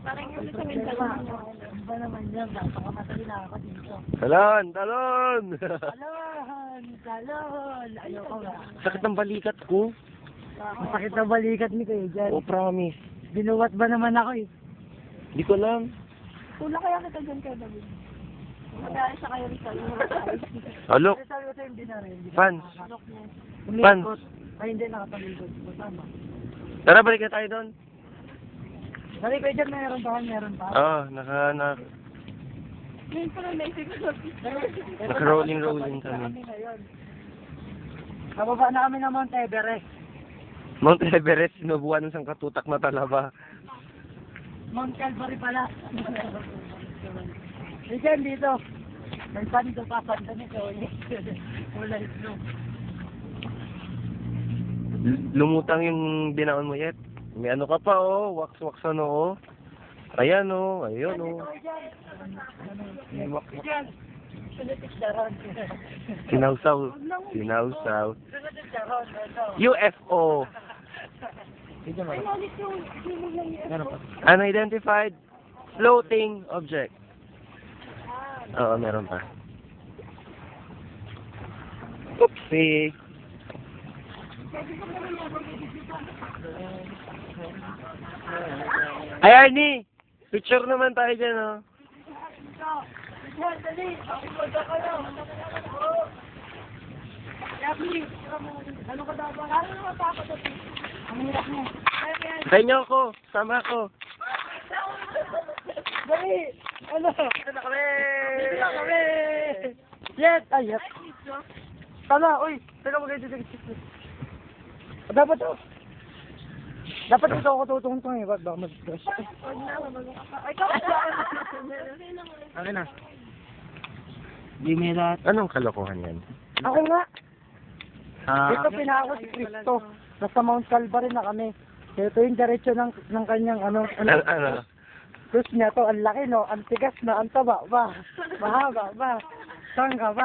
Parang yung sa Mindanao. Iba naman yan. Napakamatali na ako dito. Talon! Talon! Talon! Talon! Ayoko nga. Sakit ng balikat ko. Masakit na balikat ni Kuya Jan. Oh, promise. Binuwat ba naman ako eh? Hindi ko alam. Tula kaya kita dyan kay David. Mag-aaral siya kayo Rizal. Alok. Rizal ko yung dinari. Fans. Fans. Fans. Ay hindi, nakapalingkod. Tama. Tara, balik na tayo doon. Dali Kuya Jan, meron pa. Meron pa. Oo, Ngayon pa lang naisip ko. naka-rolling kami. Kababa na kami ng Mount Everest. Mount Everest, sinubuan ng isang katutak na talaba. Mount Calvary pala. Diyan dito. May panito pa, panito nito. Kulay blue. Lumutang yung binaon mo yet. May ano ka pa oh, wax ano oh. Ayan oh, ayun oh. Diyan. Sunod daron. Sinawsaw. UFO. Unidentified floating object. Oo, meron pa. Oopsie. Ay, Arnie! Picture naman tayo dyan, oh. Dali! Ano ka daw ba? Ano naman pa ako dito? Ang hirap mo. Tayo niyo ako. Sama ako. Dali! Ano? Ano kami? Dito kami! Yes! Ay, yes! Tama! Uy! Teka mo kayo dito. Dapat to. Dapat ito ako tutungtong eh. Ba't baka mag-stress? Akin na. Di may lahat. Anong kalokohan yan? Ako nga. Ito pinako si Cristo. Nasa Mount Calvary na kami. Ito yung diretso ng kanyang ano. Ano? Cross niya to. Ang laki no. Ang tigas na. Ang taba ba. Mahaba ba. Saan ka ba?